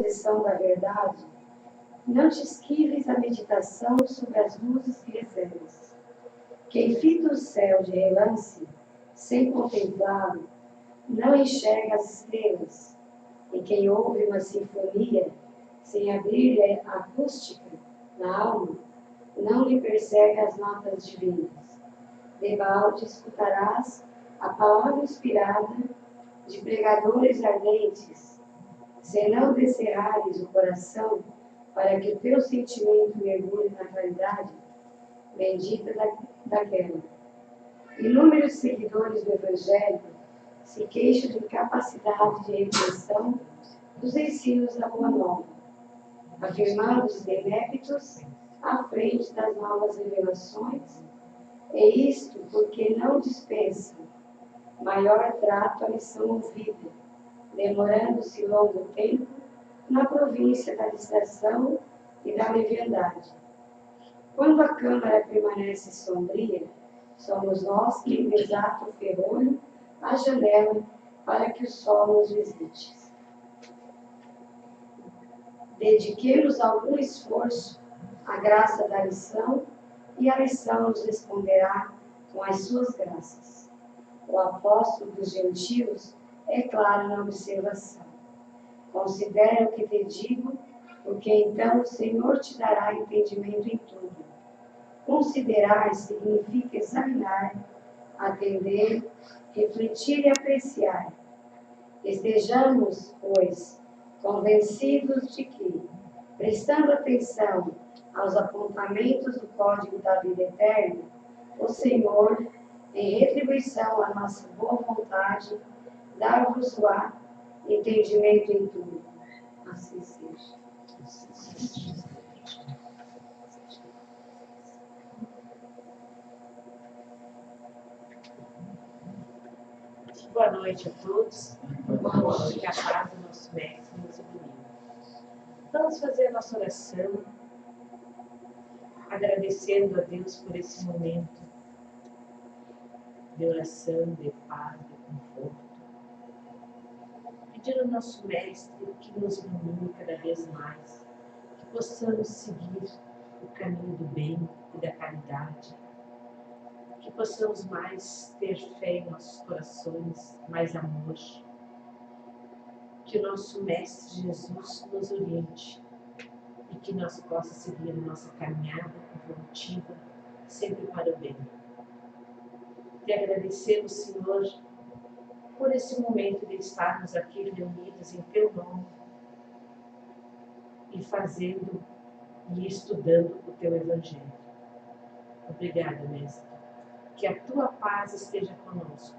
exposição da verdade, não te esquives a meditação sobre as luzes que recebes. Quem fita o céu de relance, sem contemplá-lo, não enxerga as estrelas, e quem ouve uma sinfonia, sem abrir a acústica na alma, não lhe percebe as notas divinas. Debalde escutarás a palavra inspirada de pregadores ardentes, se não descerrares o coração para que o teu sentimento mergulhe na claridade bendita daquela. Inúmeros seguidores do Evangelho se queixam de incapacidade de retenção dos ensinos da Boa Nova, afirmando-se ineptos à frente das novas revelações, e isto porque não dispensam maior trato à lição ouvida, demorando-se longo tempo na província da distração e da leviandade. Quando a câmara permanece sombria, somos nós quem desata o ferrolho à janela para que o sol nos visite. Dediquemos algum esforço à graça da lição, e a lição nos responderá com as suas graças. O apóstolo dos gentios é claro na observação. Considera o que te digo, porque então o Senhor te dará entendimento em tudo. Considerar significa examinar, atender, refletir e apreciar. Estejamos, pois, convencidos de que, prestando atenção aos apontamentos do Código da Vida Eterna, o Senhor, em retribuição à nossa boa vontade, dar-vos-á entendimento em tudo. Assim seja. Boa noite a todos. Boa noite, que a paz do nosso Mestre nos ilumine. Vamos fazer a nossa oração, agradecendo a Deus por esse momento de oração, de paz, de conforto. Pedir ao nosso Mestre que nos ilumine cada vez mais, que possamos seguir o caminho do bem e da caridade, que possamos mais ter fé em nossos corações, mais amor, que o nosso Mestre Jesus nos oriente e que nós possamos seguir a nossa caminhada evolutiva, sempre para o bem. Te agradecemos, Senhor, por esse momento de estarmos aqui reunidos em Teu nome e fazendo e estudando o Teu Evangelho. Obrigada, Mestre. Que a Tua paz esteja conosco.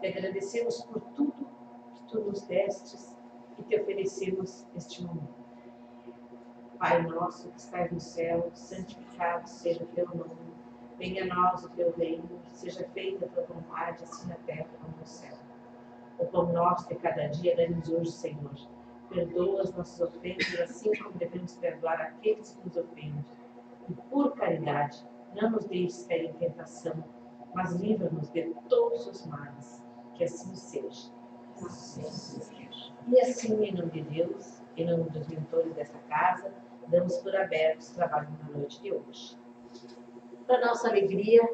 Te agradecemos por tudo que Tu nos destes e Te oferecemos este momento. Pai nosso que estás no céu, santificado seja o Teu nome. Venha a nós o Teu reino, seja feita a Tua vontade, assim na terra como no céu. O pão nosso de cada dia dá-nos hoje, Senhor. Perdoa as nossas ofensas, assim como devemos perdoar aqueles que nos ofendem. E por caridade, não nos deixes cair em tentação, mas livra-nos de todos os males. Que assim seja. E assim, em nome de Deus, em nome dos mentores desta casa, damos por abertos o trabalho na noite de hoje. Para nossa alegria,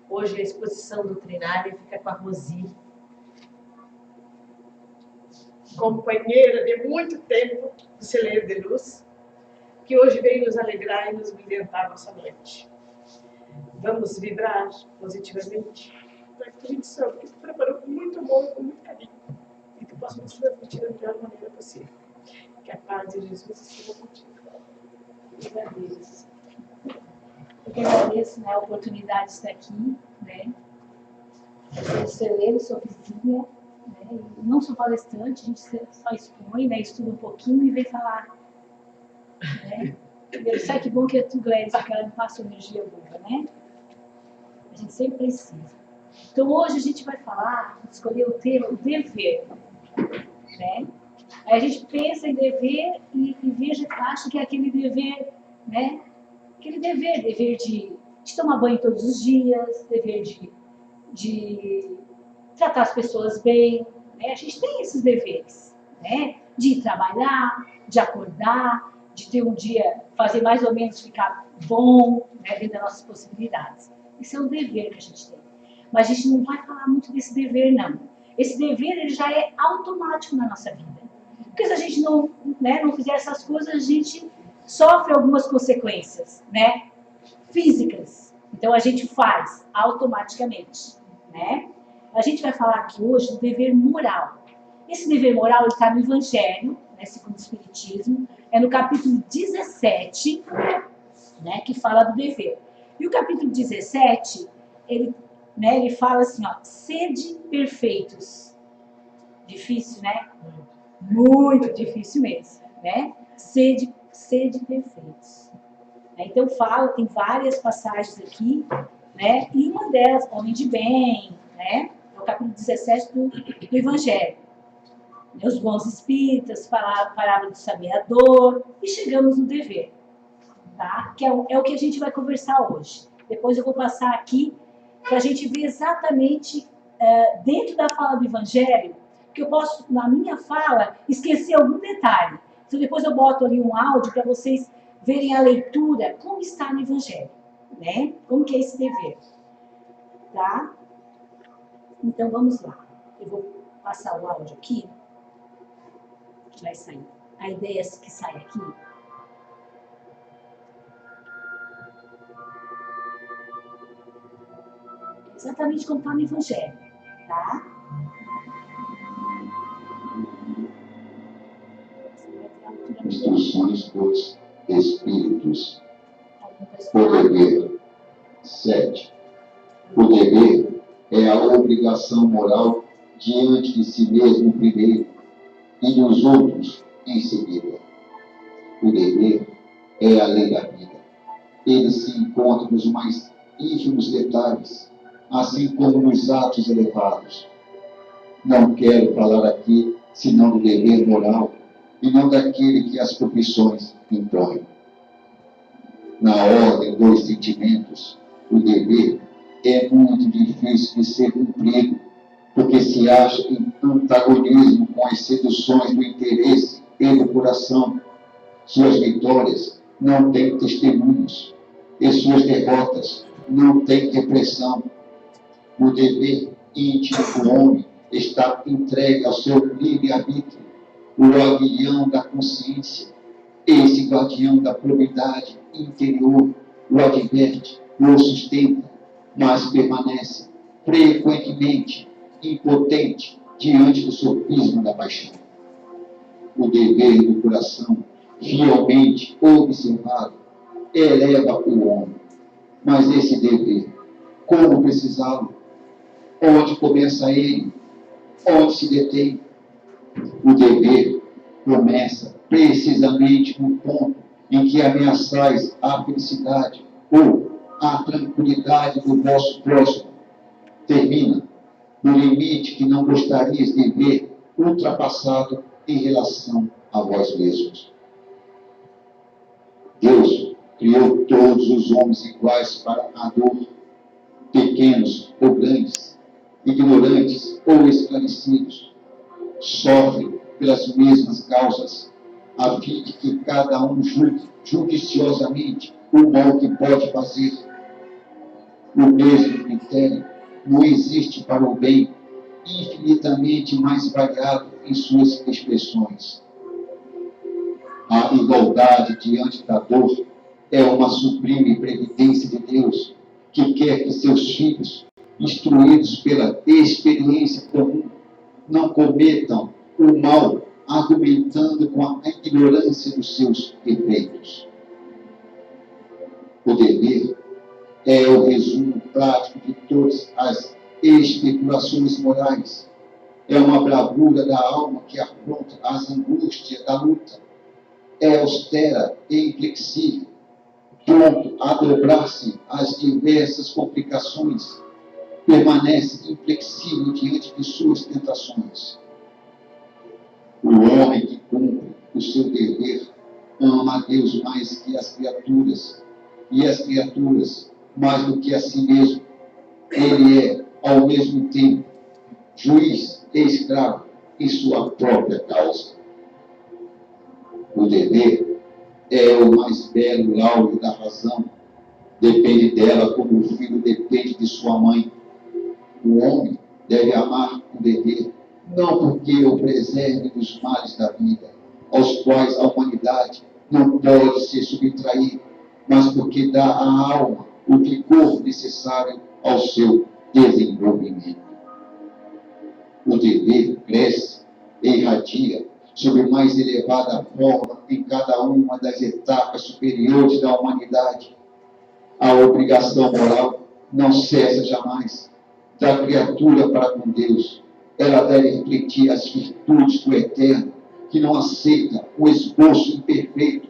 hoje a exposição doutrinária fica com a Rosi, companheira de muito tempo do Celeiro de Luz, que hoje veio nos alegrar e nos brilhantar nossa noite. Vamos vibrar positivamente para que a gente soube que tu preparou com muito amor, com muito carinho, e que possa nos transmitir da melhor maneira possível. Que a paz de Jesus esteja contigo. Agradeço. Eu que agradeço, né, a oportunidade de estar aqui, né? Eu sou celeiro, sou vizinha, né? E não sou palestrante, a gente só expõe, né? Estuda um pouquinho e vem falar, né? E sabe que bom que é tu, Gladys, porque ela me passa energia boa, né? A gente sempre precisa. Então hoje a gente vai falar, escolher o tema, o dever, né? Aí a gente pensa em dever e acha que é aquele dever, né? Aquele dever de tomar banho todos os dias, dever de tratar as pessoas bem, né? A gente tem esses deveres, né? De trabalhar, de acordar, de ter um dia, fazer mais ou menos ficar bom, né, dentro das nossas possibilidades. Esse é o dever que a gente tem. Mas a gente não vai falar muito desse dever, não. Esse dever, ele já é automático na nossa vida. Porque se a gente não, né, não fizer essas coisas, a gente sofre algumas consequências, né, físicas. Então, a gente faz automaticamente, né? A gente vai falar aqui hoje do dever moral. Esse dever moral está no Evangelho, né, segundo o Espiritismo, é no capítulo 17, né, que fala do dever. E o capítulo 17, ele fala assim, ó, sede perfeitos. Difícil, né? Muito difícil mesmo, né? Sede perfeitos. Então fala, tem várias passagens aqui, né? E uma delas, homem de bem, né? É o capítulo 17 do Evangelho. Os bons espíritas, palavra do sabeador, e chegamos no dever, tá? Que é o que a gente vai conversar hoje. Depois eu vou passar aqui para a gente ver exatamente dentro da fala do Evangelho, que eu posso, na minha fala, esquecer algum detalhe. Então depois eu boto ali um áudio para vocês verem a leitura, como está no Evangelho, né? Como que é esse dever, tá? Então vamos lá. Eu vou passar o áudio aqui. Vai sair. A ideia é que sai aqui. Exatamente como está no Evangelho, tá? Instruções dos Espíritos. O dever. 7. O dever é a obrigação moral diante de si mesmo primeiro e dos outros em seguida. O dever é a lei da vida. Ele se encontra nos mais ínfimos detalhes, assim como nos atos elevados. Não quero falar aqui senão do dever moral e não daquele que as profissões impõem. Na ordem dos sentimentos, o dever é muito difícil de ser cumprido, porque se acha em antagonismo com as seduções do interesse e do coração. Suas vitórias não têm testemunhos, e suas derrotas não têm repressão. O dever íntimo do homem está entregue ao seu livre-arbítrio, o guardião da consciência. Esse guardião da probidade interior o adverte, o sustenta, mas permanece frequentemente impotente diante do sofisma da paixão. O dever do coração, fielmente observado, eleva o homem. Mas esse dever, como precisá-lo? Onde começa ele? Onde se detém? O dever começa precisamente no ponto em que ameaçais a felicidade ou a tranquilidade do vosso próximo. Termina no limite que não gostarias de ver ultrapassado em relação a vós mesmos. Deus criou todos os homens iguais para a dor, pequenos ou grandes, ignorantes ou esclarecidos, sofrem pelas mesmas causas, a fim de que cada um julgue judiciosamente o mal que pode fazer. O mesmo critério não existe para o bem, infinitamente mais variado em suas expressões. A igualdade diante da dor é uma sublime previdência de Deus, que quer que seus filhos, instruídos pela experiência comum, não cometam o mal argumentando com a ignorância dos seus efeitos. O dever é o resumo prático de todas as especulações morais. É uma bravura da alma que afronta as angústias da luta. É austera e inflexível, pronto a dobrar-se às diversas complicações, permanece inflexível diante de suas tentações. O homem que cumpre o seu dever ama a Deus mais que as criaturas, e as criaturas mais do que a si mesmo. Ele é, ao mesmo tempo, juiz e escravo em sua própria causa. O dever é o mais belo lauro da razão. Depende dela como o filho depende de sua mãe. O homem deve amar o dever, não porque o preserve dos males da vida, aos quais a humanidade não pode se subtrair, mas porque dá à alma o vigor necessário ao seu desenvolvimento. O dever cresce e irradia sob mais elevada forma em cada uma das etapas superiores da humanidade. A obrigação moral não cessa jamais da criatura para com Deus. Ela deve refletir as virtudes do Eterno, que não aceita o esboço imperfeito,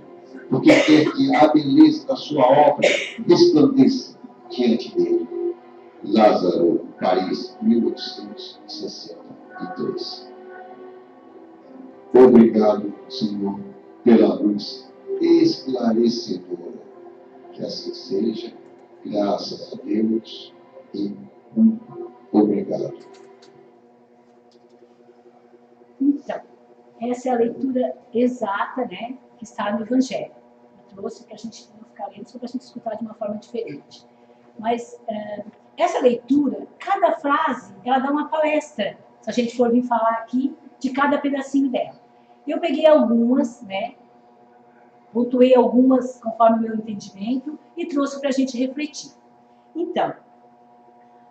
porque quer que a beleza da sua obra resplandeça diante dele. Lázaro, Paris, 1863. Obrigado, Senhor, pela luz esclarecedora. Que assim seja, graças a Deus e muito obrigado. Então, essa é a leitura exata, né, que está no Evangelho. Eu trouxe para a gente não ficar lendo, só para a gente escutar de uma forma diferente. Mas essa leitura, cada frase, ela dá uma palestra, se a gente for vir falar aqui de cada pedacinho dela. Eu peguei algumas, né, pontuei algumas conforme o meu entendimento e trouxe para a gente refletir. Então,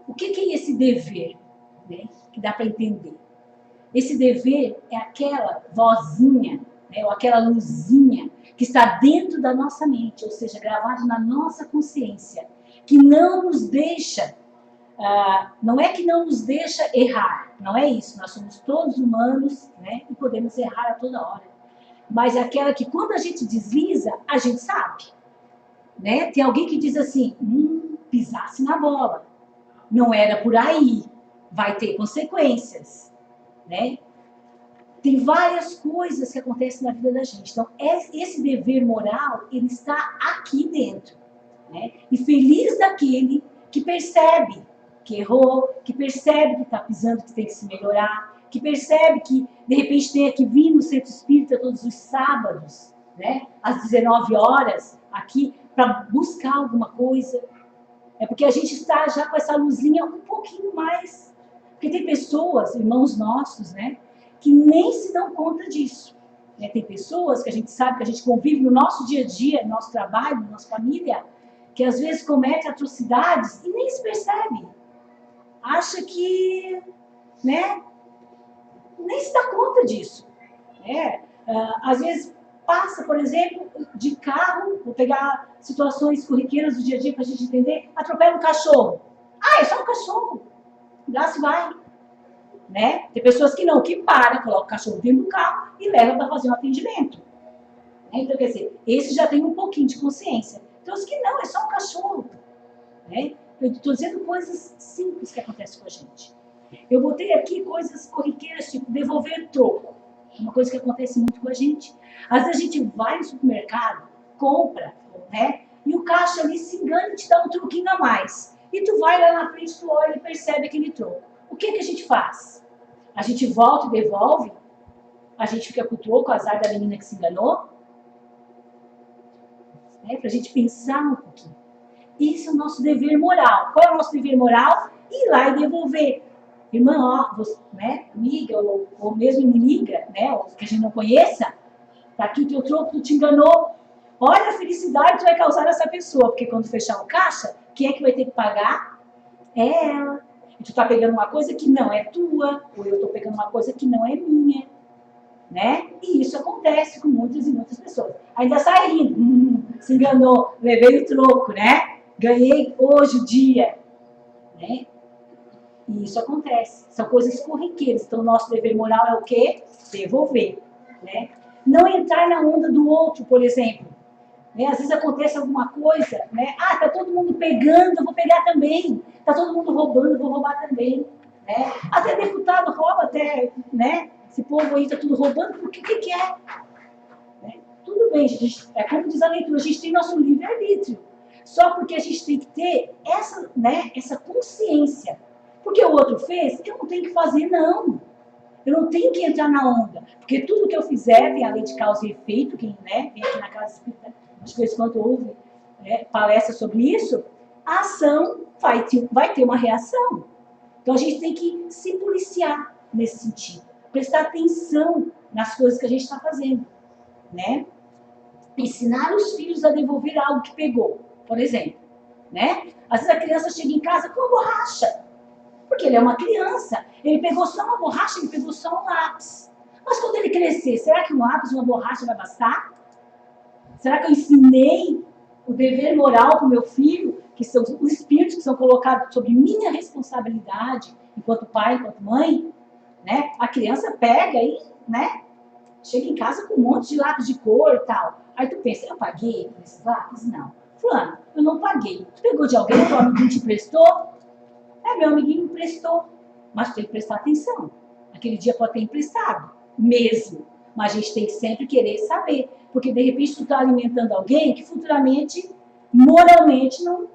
o que é esse dever, né, que dá para entender? Esse dever é aquela vozinha, né, ou aquela luzinha que está dentro da nossa mente, ou seja, gravado na nossa consciência, que não nos deixa, não é que não nos deixa errar, não é isso, nós somos todos humanos, né, e podemos errar a toda hora. Mas é aquela que quando a gente desliza, a gente sabe. Né? Tem alguém que diz assim, pisasse na bola, não era por aí, vai ter consequências. Né? Tem várias coisas que acontecem na vida da gente. Então, esse dever moral, ele está aqui dentro. Né? E feliz daquele que percebe que errou, que percebe que está pisando, que tem que se melhorar, que percebe que, de repente, tem que vir no Centro Espírita todos os sábados, né, às 19 horas, aqui, para buscar alguma coisa. É porque a gente está já com essa luzinha um pouquinho mais. Porque tem pessoas, irmãos nossos, né, que nem se dão conta disso. Né? Tem pessoas que a gente sabe, que a gente convive no nosso dia a dia, no nosso trabalho, na nossa família, que às vezes comete atrocidades e nem se percebe. Acha que, né, nem se dá conta disso. Né? Às vezes passa, por exemplo, de carro, vou pegar situações corriqueiras do dia a dia para a gente entender, atropela um cachorro. Ah, é só um cachorro. Lá se vai. Né? Tem pessoas que não, que para, coloca o cachorro dentro do carro e leva para fazer um atendimento. Né? Então, quer dizer, esse já tem um pouquinho de consciência. Então, os que não, é só um cachorro. Né? Eu estou dizendo coisas simples que acontecem com a gente. Eu botei aqui coisas corriqueiras, tipo devolver troco. Uma coisa que acontece muito com a gente. Às vezes a gente vai no supermercado, compra, né? E o caixa ali se engana e te dá um troquinho a mais. E tu vai lá na frente, tu olha e percebe aquele troco. O que a gente faz? A gente volta e devolve? A gente fica com o troco, azar da menina que se enganou? Né? Pra gente pensar um pouquinho. Isso é o nosso dever moral. Qual é o nosso dever moral? Ir lá e devolver. Irmã, ó, você, né, amiga, ou mesmo me liga, né, ou que a gente não conheça, tá aqui o teu troco, tu te enganou. Olha a felicidade que tu vai causar nessa pessoa, porque quando fechar o caixa, quem é que vai ter que pagar? É ela. E tu tá pegando uma coisa que não é tua, ou eu tô pegando uma coisa que não é minha. Né? E isso acontece com muitas e muitas pessoas. Ainda sai rindo, se enganou, levei o troco, né? Ganhei hoje o dia. Né? E isso acontece. São coisas corriqueiras. Então, o nosso dever moral é o quê? Devolver. Né? Não entrar na onda do outro, por exemplo. Né? Às vezes acontece alguma coisa, né? Ah, tá todo mundo pegando, eu vou pegar também. Tá todo mundo roubando, eu vou roubar também. Né? Até deputado rouba, até, né? Esse povo aí tá tudo roubando, porque o que é? Né? Tudo bem, gente, é como diz a leitura, a gente tem nosso livre-arbítrio. Só porque a gente tem que ter essa, né, essa consciência. Porque o outro fez, eu não tenho que fazer, não. Eu não tenho que entrar na onda, porque tudo que eu fizer tem a lei de causa e efeito, quem, né, vem aqui na casa espírita, às vezes quando ouve palestra sobre isso, a ação vai ter uma reação. Então a gente tem que se policiar nesse sentido, prestar atenção nas coisas que a gente está fazendo, né? Ensinar os filhos a devolver algo que pegou, por exemplo, né? Às vezes a criança chega em casa com uma borracha, porque ele é uma criança, ele pegou só uma borracha, ele pegou só um lápis. Mas quando ele crescer, será que um lápis e uma borracha vai bastar? Será que eu ensinei o dever moral para o meu filho, que são os espíritos que são colocados sobre minha responsabilidade, enquanto pai, enquanto mãe, né? A criança pega e, né, chega em casa com um monte de lápis de cor e tal. Aí tu pensa, eu paguei por esses lápis? Não. Fulano, eu não paguei. Tu pegou de alguém, teu amiguinho te emprestou? Meu amiguinho me emprestou. Mas tu tem que prestar atenção. Aquele dia pode ter emprestado, mesmo. Mas a gente tem que sempre querer saber. Porque, de repente, tu está alimentando alguém que futuramente, moralmente, não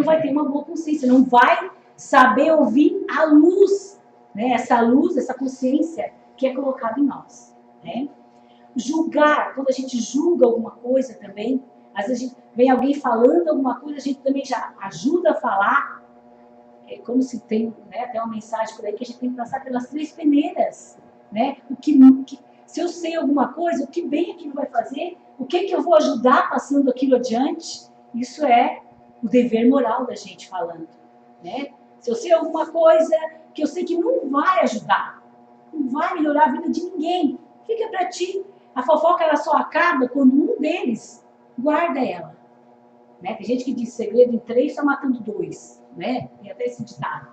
vai ter uma boa consciência. Não vai saber ouvir a luz, né? Essa luz, essa consciência que é colocada em nós, né? Julgar, quando a gente julga alguma coisa também, às vezes vem alguém falando alguma coisa, a gente também já ajuda a falar. É como se tem, né, até uma mensagem por aí que a gente tem que passar pelas 3 peneiras, né? Se eu sei alguma coisa, o que bem aquilo vai fazer, o que eu vou ajudar passando aquilo adiante, isso é o dever moral da gente falando, né? Se eu sei alguma coisa que eu sei que não vai ajudar, não vai melhorar a vida de ninguém, fica para ti. A fofoca ela só acaba quando um deles guarda ela, né? Tem gente que diz segredo em 3 está matando 2, né? Tem até esse ditado,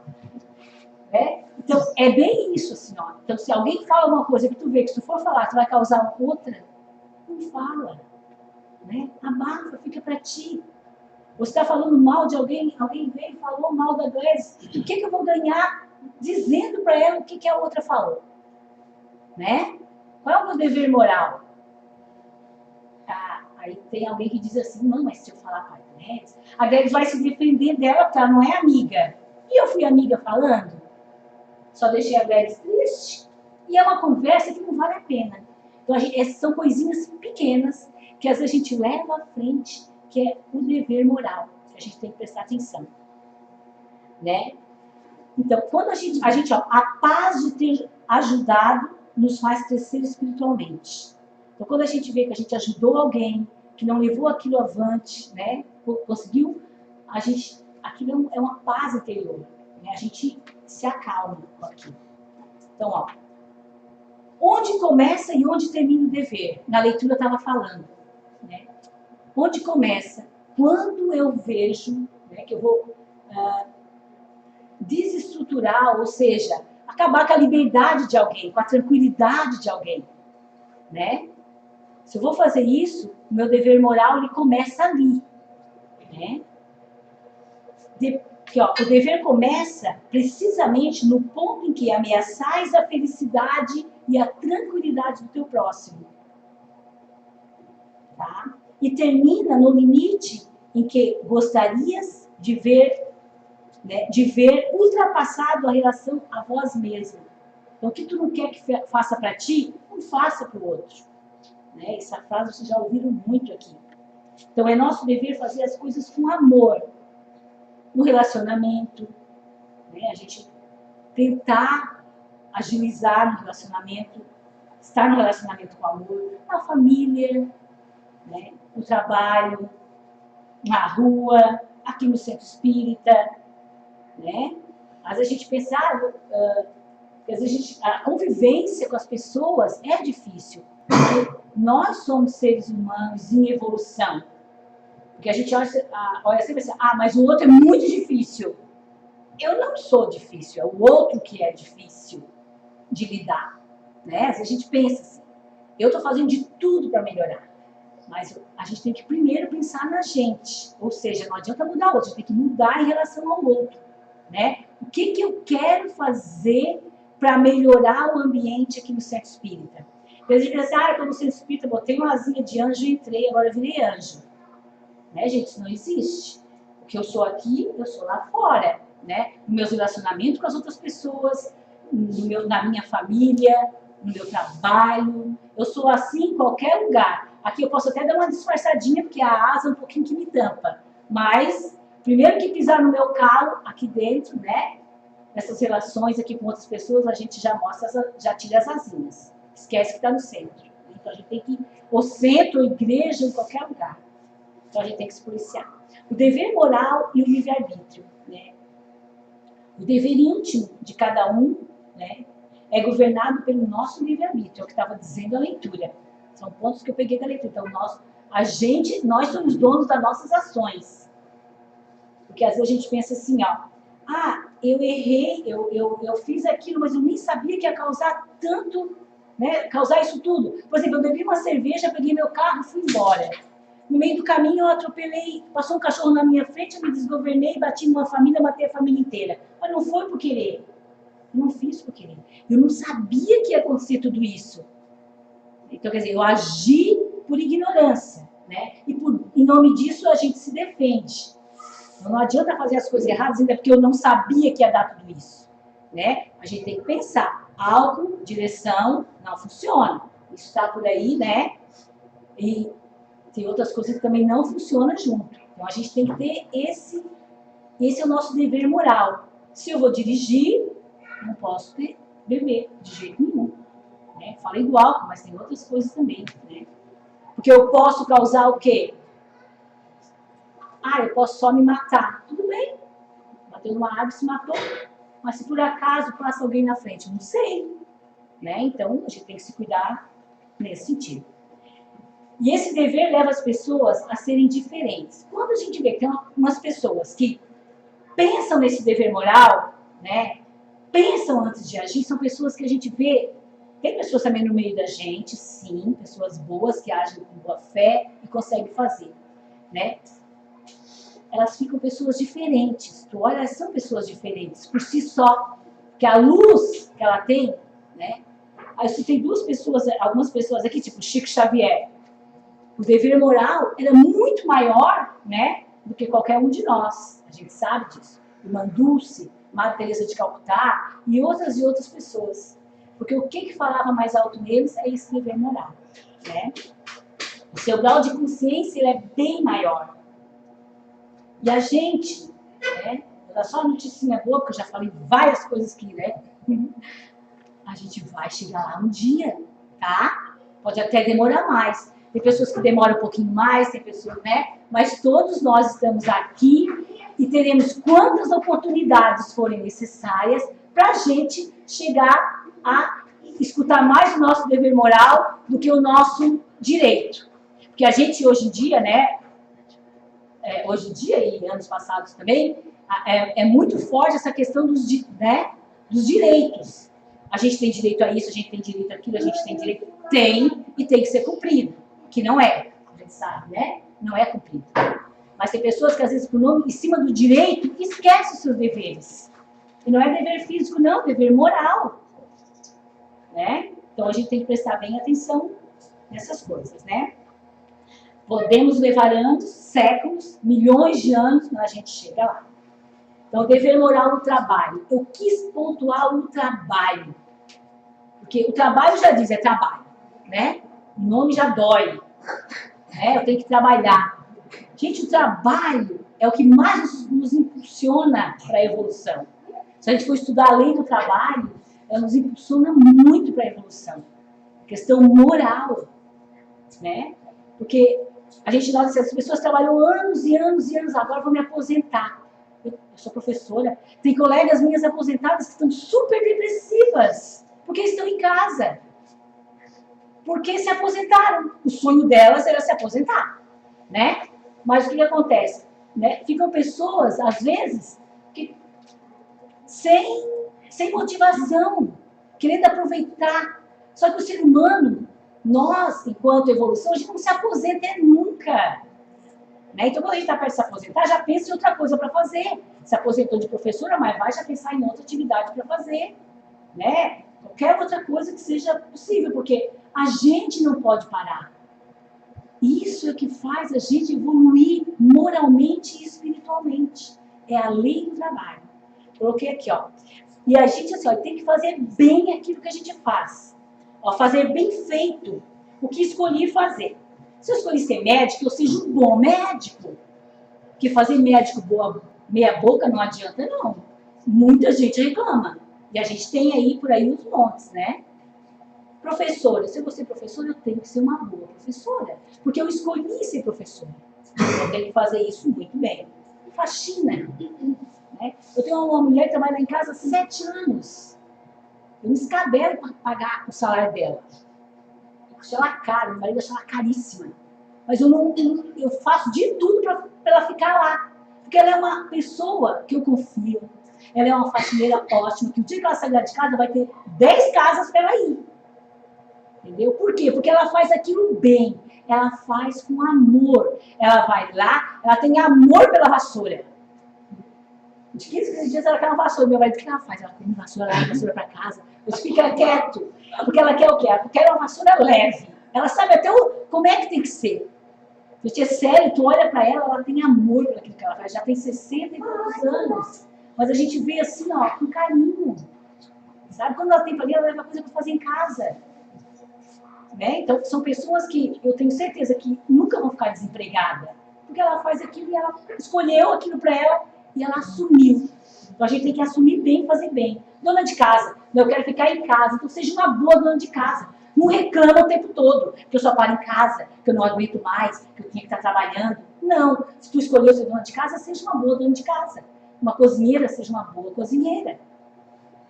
né? Então é bem isso assim, ó. Então se alguém fala uma coisa que tu vê que se tu for falar tu vai causar outra, não fala, né? Abafa, fica para ti. Você está falando mal de alguém, alguém veio e falou mal da Gladys, o que eu vou ganhar dizendo para ela o que a outra falou, né? Qual é o meu dever moral? Aí tem alguém que diz assim, não, mas se eu falar para a Gladys vai se defender dela porque ela não é amiga. E eu fui amiga falando? Só deixei a Gladys triste? E é uma conversa que não vale a pena. Então, essas são coisinhas pequenas que às vezes a gente leva à frente, que é o dever moral, que a gente tem que prestar atenção, né? Então, quando a gente a paz de ter ajudado nos faz crescer espiritualmente. Então, quando a gente vê que a gente ajudou alguém, que não levou aquilo avante, né? Conseguiu, aquilo é uma paz interior, né? A gente se acalma com aquilo. Então, ó, onde começa e onde termina o dever? Na leitura eu estava falando, né? Onde começa? Quando eu vejo, né, que eu vou desestruturar, ou seja, acabar com a liberdade de alguém, com a tranquilidade de alguém, né? Se eu vou fazer isso, o meu dever moral ele começa ali, né? O dever começa precisamente no ponto em que ameaçais a felicidade e a tranquilidade do teu próximo, tá? E termina no limite em que gostarias de ver, né, ultrapassado a relação a vós mesmo. Então, o que tu não quer que faça para ti, não faça para o outro. Né? Essa frase vocês já ouviram muito aqui. Então, é nosso dever fazer as coisas com amor. No relacionamento, né? A gente tentar agilizar no relacionamento, estar no relacionamento com amor, na família, né? No trabalho, na rua, aqui no centro espírita, né? Às vezes a gente pensa, às vezes a convivência com as pessoas é difícil, porque nós somos seres humanos em evolução. Porque a gente olha sempre assim, mas o outro é muito difícil. Eu não sou difícil, é o outro que é difícil de lidar, né? Às vezes a gente pensa assim, eu estou fazendo de tudo para melhorar. Mas a gente tem que primeiro pensar na gente. Ou seja, não adianta mudar o outro, a gente tem que mudar em relação ao outro, né? O que eu quero fazer para melhorar o ambiente aqui no centro espírita? Porque a gente pensa, eu estou no centro espírita, botei uma asinha de anjo e entrei, agora eu virei anjo. Né, gente? Isso não existe. O que eu sou aqui, eu sou lá fora, né? No meus relacionamentos com as outras pessoas, na minha família, no meu trabalho. Eu sou assim em qualquer lugar. Aqui eu posso até dar uma disfarçadinha, porque a asa é um pouquinho que me tampa. Mas, primeiro que pisar no meu calo, aqui dentro, né? Nessas relações aqui com outras pessoas, a gente já mostra, já tira as asinhas. Esquece que está no centro. Então a gente tem que ir ao centro, ou igreja, em qualquer lugar. Então a gente tem que se policiar. O dever moral e o livre-arbítrio, né? O dever íntimo de cada um, né, é governado pelo nosso livre-arbítrio, é o que estava dizendo a leitura. São pontos que eu peguei da leitura. Então, nós somos donos das nossas ações. Porque às vezes a gente pensa assim, ó, eu errei, eu fiz aquilo, mas eu nem sabia que ia causar tanto, né, causar isso tudo. Por exemplo, eu bebi uma cerveja, peguei meu carro e fui embora. No meio do caminho eu atropelei, passou um cachorro na minha frente, eu me desgovernei, bati numa família, matei a família inteira. Mas não foi por querer. Não fiz por querer. Eu não sabia que ia acontecer tudo isso. Então, quer dizer, eu agi por ignorância, né? E em nome disso a gente se defende. Então, não adianta fazer as coisas erradas ainda porque eu não sabia que ia dar tudo isso, né? A gente tem que pensar. Álcool, direção, não funciona. Isso está por aí, né? E tem outras coisas que também não funcionam junto. Então, a gente tem que ter esse é o nosso dever moral. Se eu vou dirigir, não posso beber de jeito nenhum. Né? Falei do álcool, mas tem outras coisas também. Né? Porque eu posso causar o quê? Eu posso só me matar. Tudo bem. Bateu numa árvore, se matou. Mas se por acaso passa alguém na frente, eu não sei. Né? Então, a gente tem que se cuidar nesse sentido. E esse dever leva as pessoas a serem diferentes. Quando a gente vê que tem umas pessoas que pensam nesse dever moral, né? Pensam antes de agir, são pessoas que a gente vê. Tem pessoas também no meio da gente, sim, pessoas boas que agem com boa fé e conseguem fazer, né? Elas ficam pessoas diferentes. Tu olha, são pessoas diferentes por si só, que a luz que ela tem, né? Aí você tem algumas pessoas aqui, tipo Chico Xavier. O dever moral era muito maior, né, do que qualquer um de nós. A gente sabe disso. Irmã Dulce, Madre Teresa de Calcutá e outras pessoas. Porque o que falava mais alto neles é esse dever moral. Né? O seu grau de consciência ele é bem maior. E a gente, né, vou dar só uma noticinha boa, porque eu já falei várias coisas aqui, né? A gente vai chegar lá um dia, tá? Pode até demorar mais. Tem pessoas que demoram um pouquinho mais, tem pessoas, né? Mas todos nós estamos aqui e teremos quantas oportunidades forem necessárias para a gente chegar a escutar mais o nosso dever moral do que o nosso direito. Porque a gente hoje em dia, né? Hoje em dia e anos passados também, é muito forte essa questão dos direitos. A gente tem direito a isso, a gente tem direito àquilo, a gente tem direito... Tem e tem que ser cumprido. Que não é, a gente sabe, né? Não é cumprido. Mas tem pessoas que, às vezes, por nome, em cima do direito, esquecem os seus deveres. E não é dever físico, não, é dever moral. Né? Então, a gente tem que prestar bem atenção nessas coisas, né? Podemos levar anos, séculos, milhões de anos, mas a gente chega lá. Então, o dever moral no trabalho. Eu quis pontuar o trabalho. Porque o trabalho já diz, é trabalho, né? O nome já dói. Né? Eu tenho que trabalhar. Gente, o trabalho é o que mais nos impulsiona para a evolução. Se a gente for estudar a lei do trabalho, ela nos impulsiona muito para a evolução. Questão moral. Né? Porque a gente nota que as pessoas trabalham anos e anos e anos, agora vou me aposentar. Eu sou professora. Tem colegas minhas aposentadas que estão super depressivas, porque estão em casa. Porque se aposentaram. O sonho delas era se aposentar, né? Mas o que acontece? Né? Ficam pessoas, às vezes, que sem motivação, querendo aproveitar. Só que o ser humano, nós, enquanto evolução, a gente não se aposenta nunca. Né? Então, quando a gente está perto de se aposentar, já pensa em outra coisa para fazer. Se aposentou de professora, mas vai já pensar em outra atividade para fazer. Né? Qualquer outra coisa que seja possível, porque a gente não pode parar. Isso é que faz a gente evoluir moralmente e espiritualmente. É a lei do trabalho. Coloquei aqui, ó. E a gente, assim, ó, tem que fazer bem aquilo que a gente faz. Ó, fazer bem feito o que escolhi fazer. Se eu escolhi ser médico, eu seja um bom médico. Porque fazer médico meia boca não adianta, não. Muita gente reclama. E a gente tem aí, por aí, os montes, né? Professora, se eu vou ser professora, eu tenho que ser uma boa professora. Porque eu escolhi ser professora. Eu tenho que fazer isso muito bem. Faxina. Né? Eu tenho uma mulher que trabalha lá em casa há 7 anos. Eu me escabelo para pagar o salário dela. Eu acho ela cara, meu marido acha ela caríssima. Mas eu faço de tudo para ela ficar lá. Porque ela é uma pessoa que eu confio. Ela é uma faxineira ótima, que o dia que ela sair de casa vai ter 10 casas para ela ir. Entendeu? Por quê? Porque ela faz aquilo bem. Ela faz com amor. Ela vai lá, ela tem amor pela vassoura. De 15 dias ela quer uma vassoura. Meu marido, o que ela faz? Ela come vassoura lá, vassoura para casa. Eu fica quieto. Porque ela quer o quê? Ela quer uma vassoura leve. Ela sabe até como é que tem que ser. Você é sério, tu olha para ela, ela tem amor por aquilo que ela faz. Já tem 60 e poucos anos. Mas a gente vê assim, ó, com carinho. Sabe? Quando ela tem para ali, ela leva coisa para fazer em casa. Né? Então, são pessoas que eu tenho certeza que nunca vão ficar desempregadas. Porque ela faz aquilo e ela escolheu aquilo para ela e ela assumiu. Então, a gente tem que assumir bem, fazer bem. Dona de casa, eu quero ficar em casa. Então, seja uma boa dona de casa. Não reclama o tempo todo, que eu só paro em casa, que eu não aguento mais, que eu tinha que estar trabalhando. Não. Se tu escolheu ser dona de casa, seja uma boa dona de casa. Uma cozinheira, seja uma boa cozinheira.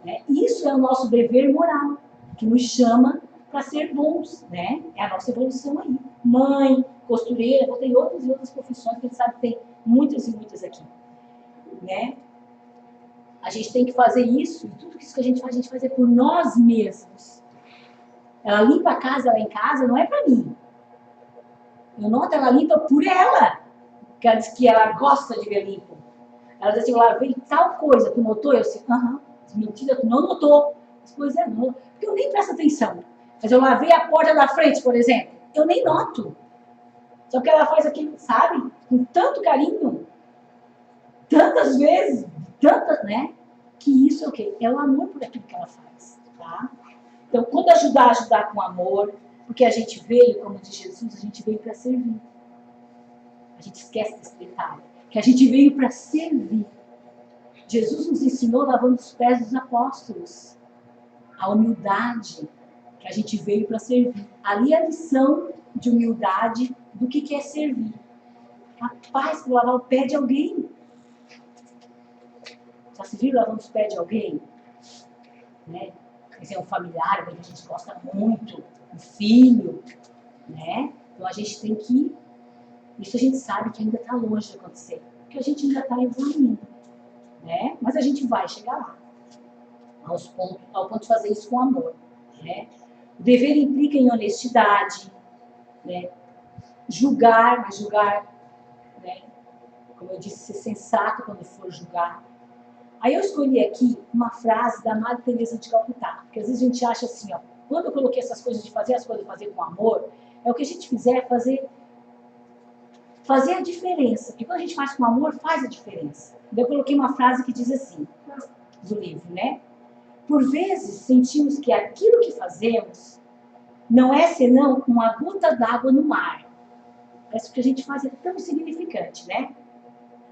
Né? Isso é o nosso dever moral, que nos chama para ser bons, né? É a nossa evolução aí. Mãe, costureira, eu tenho outras e outras profissões, que a gente sabe que tem muitas e muitas aqui. Né? A gente tem que fazer isso, e tudo isso que a gente faz é por nós mesmos. Ela limpa a casa lá em casa, não é para mim. Eu noto, ela limpa por ela. Porque ela diz que ela gosta de ver limpo. Ela diz assim, eu lavei tal coisa, tu notou? Eu disse, aham, mentira, tu não notou. Pois é, não. Porque eu nem presto atenção. Mas eu lavei a porta da frente, por exemplo. Eu nem noto. Só que ela faz aquilo, sabe? Com tanto carinho. Tantas vezes. Tantas, né? Que isso é o quê? É o amor por aquilo que ela faz. Tá? Então, quando ajudar com amor. Porque a gente veio, como diz Jesus, a gente veio para servir. A gente esquece desse detalhe. Que a gente veio para servir. Jesus nos ensinou lavando os pés dos apóstolos. A humildade. Que a gente veio para servir. Ali é a lição de humildade do que é servir. Capaz de lavar o pé de alguém. Já se viram lavando os pés de alguém? Né? Esse é um familiar, alguém que a gente gosta muito, um filho. Né? Então a gente tem que... Isso a gente sabe que ainda está longe de acontecer. Porque a gente ainda está evoluindo. Né? Mas a gente vai chegar lá. Ao ponto de fazer isso com amor. Né? O dever implica em honestidade, né? Julgar, mas julgar, né? Como eu disse, ser sensato quando for julgar. Aí eu escolhi aqui uma frase da Madre Teresa de Calcutá, porque às vezes a gente acha assim, ó, quando eu coloquei essas coisas de fazer as coisas fazer com amor, é o que a gente fizer fazer a diferença. Porque quando a gente faz com amor, faz a diferença. Eu coloquei uma frase que diz assim, do livro, né? Por vezes sentimos que aquilo que fazemos não é senão uma gota d'água no mar. Parece que o que a gente faz é tão insignificante, né?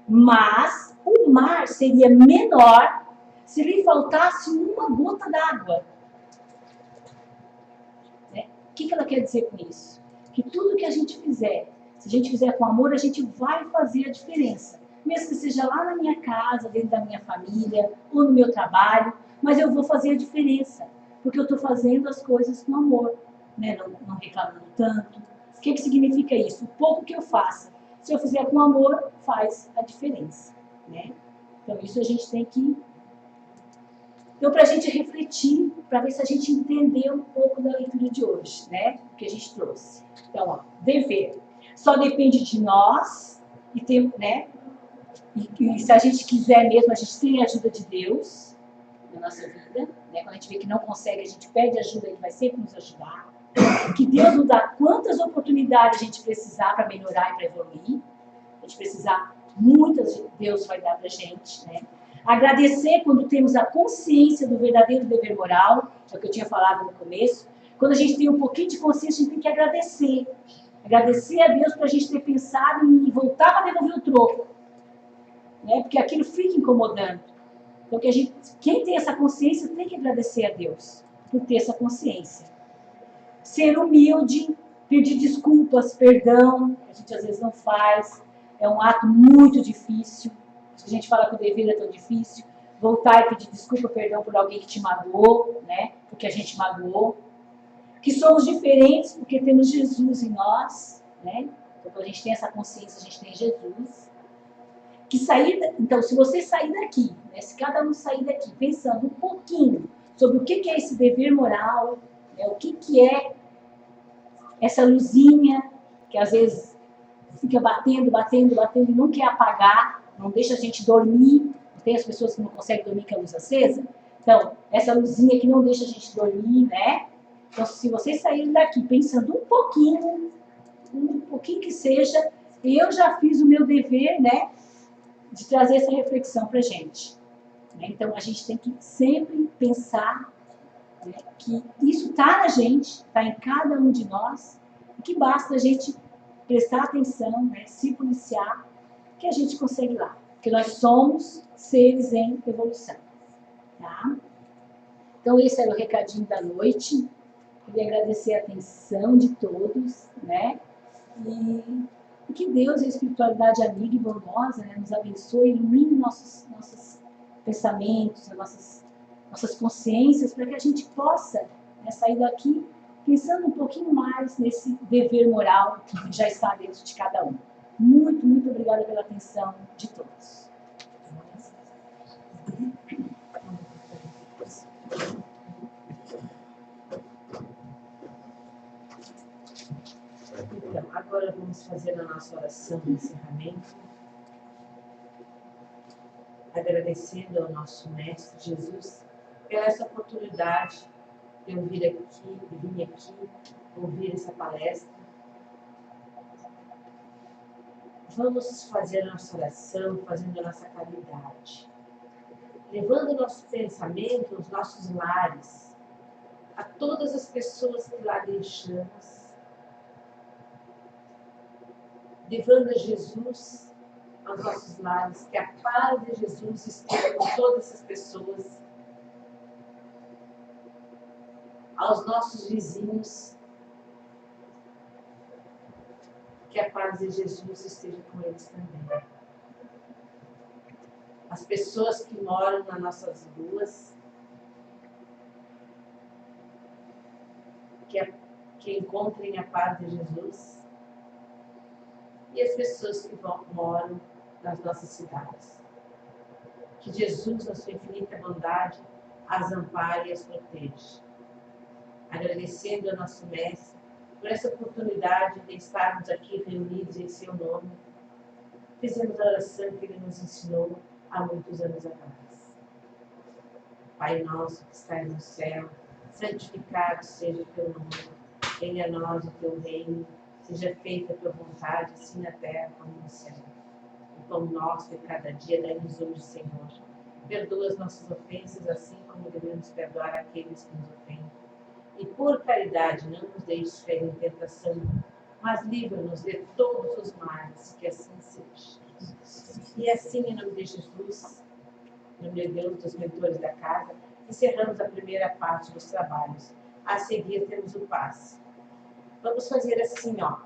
Mas o mar seria menor se lhe faltasse uma gota d'água. Né? O que ela quer dizer com isso? Que tudo que a gente fizer, se a gente fizer com amor, a gente vai fazer a diferença. Mesmo que seja lá na minha casa, dentro da minha família, ou no meu trabalho, mas eu vou fazer a diferença, porque eu estou fazendo as coisas com amor, né? Não reclamando tanto. O que significa isso? O pouco que eu faça, se eu fizer com amor, faz a diferença. Né? Então isso a gente tem que... Então para a gente refletir, para ver se a gente entendeu um pouco da leitura de hoje, né? Que a gente trouxe. Então, ó, dever. Só depende de nós, e tem, né? E se a gente quiser mesmo, a gente tem a ajuda de Deus na nossa vida, né? Quando a gente vê que não consegue, a gente pede ajuda, Ele vai sempre nos ajudar. Que Deus nos dá quantas oportunidades a gente precisar para melhorar e para evoluir. A gente precisar, muitas Deus vai dar para a gente, né? Agradecer quando temos a consciência do verdadeiro dever moral, é o que eu tinha falado no começo. Quando a gente tem um pouquinho de consciência, a gente tem que agradecer. Agradecer a Deus por a gente ter pensado em voltar para devolver o troco. Né? Porque aquilo fica incomodando. Então, quem tem essa consciência tem que agradecer a Deus por ter essa consciência. Ser humilde, pedir desculpas, perdão, que a gente às vezes não faz. É um ato muito difícil. A gente fala que o dever é tão difícil. Voltar e pedir desculpa, perdão por alguém que te magoou, né? Porque a gente magoou. Que somos diferentes porque temos Jesus em nós, né? Então, quando a gente tem essa consciência, a gente tem Jesus. Então, se você sair daqui, né? Se cada um sair daqui pensando um pouquinho sobre o que é esse dever moral, né? O que é essa luzinha que às vezes fica batendo e não quer apagar, não deixa a gente dormir. Tem as pessoas que não conseguem dormir com a luz acesa. Então, essa luzinha que não deixa a gente dormir, né? Então, se vocês saírem daqui pensando um pouquinho que seja, eu já fiz o meu dever, né? De trazer essa reflexão pra gente. Então, a gente tem que sempre pensar, né, que isso está na gente, está em cada um de nós, e que basta a gente prestar atenção, né, se policiar, que a gente consegue lá. Porque nós somos seres em evolução. Tá? Então, esse era o recadinho da noite. Queria agradecer a atenção de todos, né? E que Deus e a espiritualidade amiga e bondosa, né, nos abençoe, ilumine nossos pensamentos, nossas consciências, para que a gente possa, né, sair daqui pensando um pouquinho mais nesse dever moral que já está dentro de cada um. Muito, muito obrigada pela atenção de todos. Então, agora vamos fazer a nossa oração de encerramento, agradecendo ao nosso Mestre Jesus pela essa oportunidade de eu vir aqui, ouvir essa palestra. Vamos fazer a nossa oração, fazendo a nossa caridade, levando o nosso pensamento aos nossos lares, a todas as pessoas que lá deixamos, levando a Jesus aos nossos lares, que a paz de Jesus esteja com todas essas pessoas, aos nossos vizinhos, que a paz de Jesus esteja com eles também. As pessoas que moram nas nossas ruas, que encontrem a paz de Jesus, e as pessoas que moram nas nossas cidades. Que Jesus, na sua infinita bondade, as ampare e as proteja. Agradecendo ao nosso Mestre por essa oportunidade de estarmos aqui reunidos em seu nome, fizemos a oração que ele nos ensinou há muitos anos atrás. Pai nosso que estás no céu, santificado seja o teu nome, venha a nós o teu reino, seja feita a tua vontade, assim na terra como no céu. O pão nosso de cada dia dai-nos hoje, Senhor. Perdoa as nossas ofensas, assim como devemos perdoar aqueles que nos ofendem. E por caridade não nos deixes cair em tentação, mas livra-nos de todos os males, que assim seja. E assim, em nome de Jesus, em nome de Deus, dos mentores da casa, encerramos a primeira parte dos trabalhos. A seguir temos o passe. Vamos fazer assim, ó.